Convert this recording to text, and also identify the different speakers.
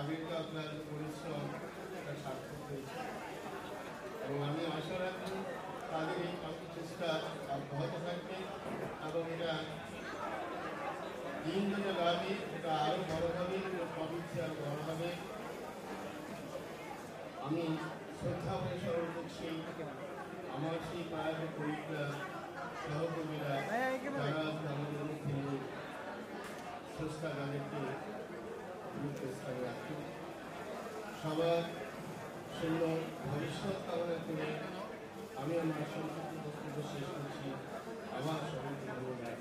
Speaker 1: আগেরটা আপনার পরিশ্রম এটা সার্থক হয়েছে এবং আমি আশা রাখি তাদের এই চেষ্টা অব্যাহত থাকবে এবং এটা দিন দিনে বাড়বে, এটা আরও বড় হবে, প্রবৃদ্ধি আরও বড় হবে। আমি শ্রদ্ধা করে স্মরণ করছি আমার সেই প্রায় কবিতা সহকর্মীরা যারা আমাদের মধ্যে স্রষ্টা তাদেরকে গুরুত্ব স্থানে রাখি। সবার সুন্দর ভবিষ্যৎ কামনা করে আমি আমার সংক্ষিপ্ত বক্তব্য শেষ করছি। আমার সবাইকে ধন্যবাদ।